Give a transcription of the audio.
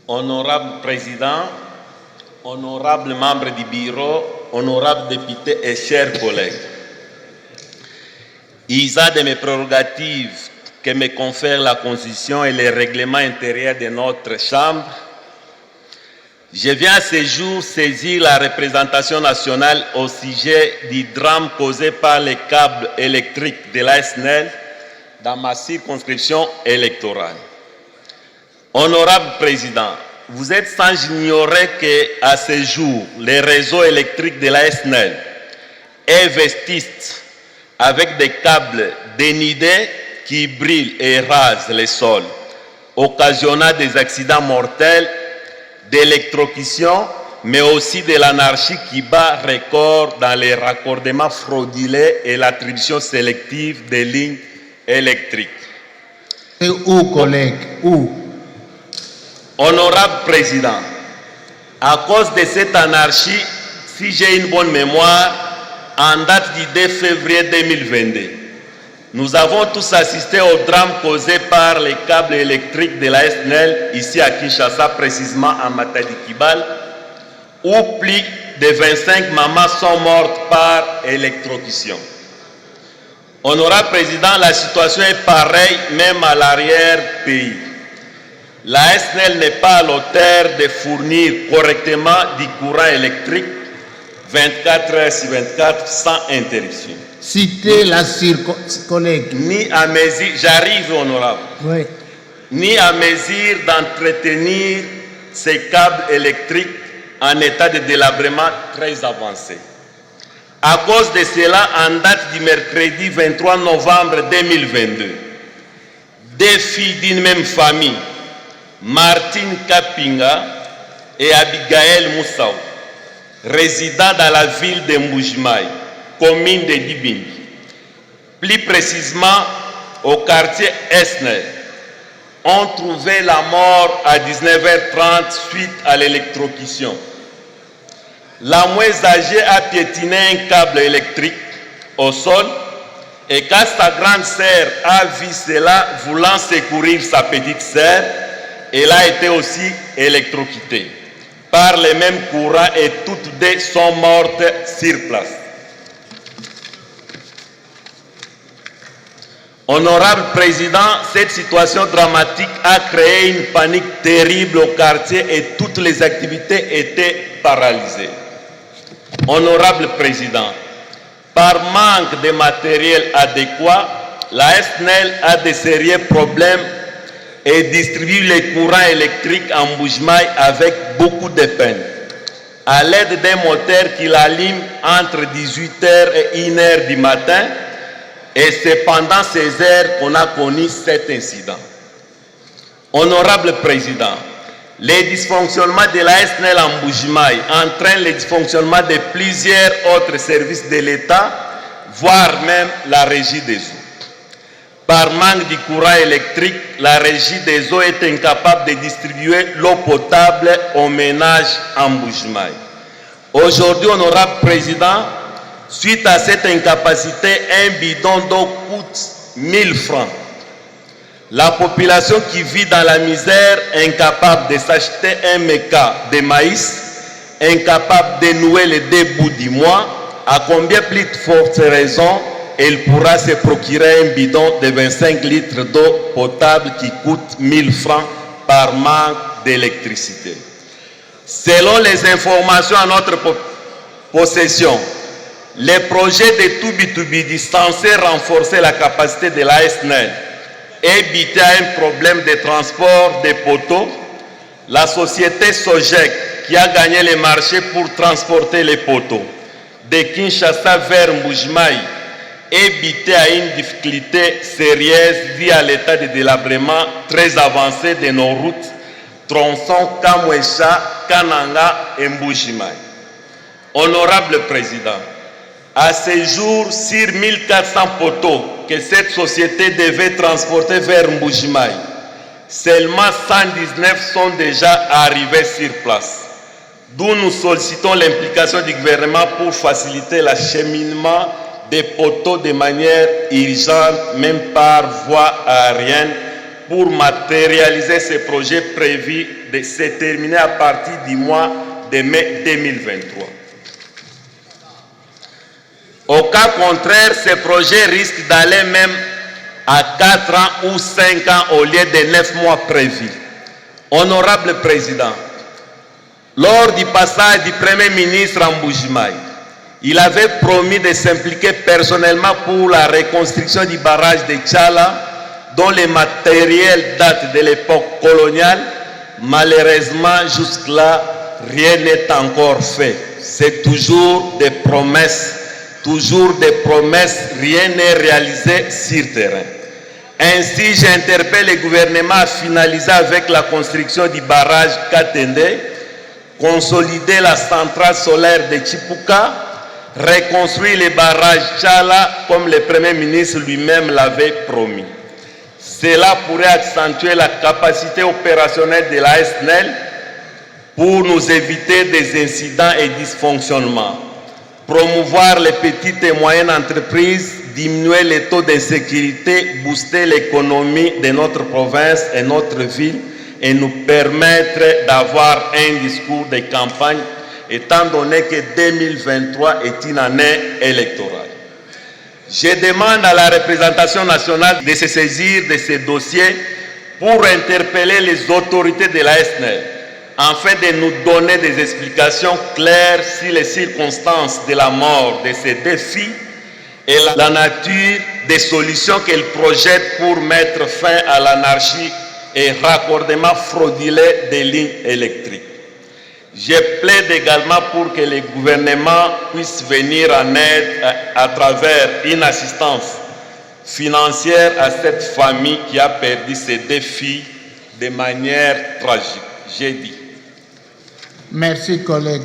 Honorable Président, honorables membres du bureau, honorables députés et chers collègues, il y a de mes prérogatives que me confèrent la Constitution et les règlements intérieurs de notre Chambre. Je viens à ce jour saisir la représentation nationale au sujet du drame causé par les câbles électriques de la SNEL dans ma circonscription électorale. Honorable Président, vous êtes sans ignorer qu'à ce jour, les réseaux électriques de la SNEL investissent avec des câbles dénudés qui brillent et rasent les sols, occasionnant des accidents mortels, d'électrocution, mais aussi de l'anarchie qui bat record dans les raccordements frauduleux et l'attribution sélective des lignes électriques. Et où, collègue? Où? Honorable Président, à cause de cette anarchie, si j'ai une bonne mémoire, en date du 2 février 2022, nous avons tous assisté au drame causé par les câbles électriques de la SNEL, ici à Kinshasa, précisément à Matadi-Kibale, où plus de 25 mamans sont mortes par électrocution. Honorable Président, la situation est pareille même à l'arrière-pays. La SNEL n'est pas à l'auteur de fournir correctement du courant électrique 24 heures sur 24 sans interruption. Citez la collègue. Ni à mesure, j'arrive honorable, Oui. ni à mesure d'entretenir ces câbles électriques en état de délabrement très avancé. À cause de cela, en date du mercredi 23 novembre 2022, deux filles d'une même famille, Martine Kapinga et Abigail Moussaou, résidant dans la ville de Mboujmaï, commune de Dibindi, plus précisément au quartier Esner, ont trouvé la mort à 19h30 suite à l'électrocution. La moins âgée a piétiné un câble électrique au sol et quand sa grande sœur a vu cela, voulant secourir sa petite sœur, elle a été aussi électrocutée par les mêmes courants et toutes deux sont mortes sur place. Honorable Président, cette situation dramatique a créé une panique terrible au quartier et toutes les activités étaient paralysées. Honorable Président, par manque de matériel adéquat, la SNEL a de sérieux problèmes et distribue les courants électriques en Mboujmaï avec beaucoup de peine, à l'aide d'un moteur qui l'allume entre 18h et 1h du matin, et c'est pendant ces heures qu'on a connu cet incident. Honorable Président, les dysfonctionnements de la SNEL en Mboujmaï entraînent le dysfonctionnement de plusieurs autres services de l'État, voire même la régie des eaux. Par manque de courant électrique, la régie des eaux est incapable de distribuer l'eau potable aux ménages en Mboujmaï. Aujourd'hui, honorable Président, suite à cette incapacité, un bidon d'eau coûte 1000 francs. La population qui vit dans la misère, incapable de s'acheter un méca de maïs, incapable de nouer les 2 bouts du mois, à combien plus de fortes raisons elle pourra se procurer un bidon de 25 litres d'eau potable qui coûte 1000 francs par manque d'électricité. Selon les informations à notre possession, les projets de Tubi-Tubi censés renforcer la capacité de la SNEL et éviter un problème de transport des poteaux, la société Sogec qui a gagné le marché pour transporter les poteaux de Kinshasa vers Mboujmaï éviter à une difficulté sérieuse due à l'état de délabrement très avancé de nos routes, tronçons Kamwesha, Kananga et Mboujmaï. Honorable Président, à ce jour, sur 1400 poteaux que cette société devait transporter vers Mboujmaï, seulement 119 sont déjà arrivés sur place. D'où nous sollicitons l'implication du gouvernement pour faciliter l'acheminement des poteaux de manière urgente, même par voie aérienne, pour matérialiser ces projets prévus se terminer à partir du mois de mai 2023. Au cas contraire, ce projet risque d'aller même à 4 ans ou 5 ans au lieu de 9 mois prévus. Honorable Président, lors du passage du Premier ministre en Mbuji-Mayi, il avait promis de s'impliquer personnellement pour la reconstruction du barrage de Tchala, dont le matériel date de l'époque coloniale. Malheureusement, jusque-là, rien n'est encore fait. C'est toujours des promesses, rien n'est réalisé sur terrain. Ainsi, j'interpelle le gouvernement à finaliser avec la construction du barrage Katende, consolider la centrale solaire de Chipuka, reconstruire les barrages Tchala comme le Premier ministre lui-même l'avait promis. Cela pourrait accentuer la capacité opérationnelle de la SNEL pour nous éviter des incidents et dysfonctionnements, promouvoir les petites et moyennes entreprises, diminuer les taux d'insécurité, booster l'économie de notre province et notre ville et nous permettre d'avoir un discours de campagne étant donné que 2023 est une année électorale. Je demande à la représentation nationale de se saisir de ces dossiers pour interpeller les autorités de la SNEL afin de nous donner des explications claires sur les circonstances de la mort de ces deux filles et la nature des solutions qu'elles projettent pour mettre fin à l'anarchie et raccordement frauduleux des lignes électriques. Je plaide également pour que le gouvernement puisse venir en aide à travers une assistance financière à cette famille qui a perdu ses deux filles de manière tragique. J'ai dit. Merci, collègue.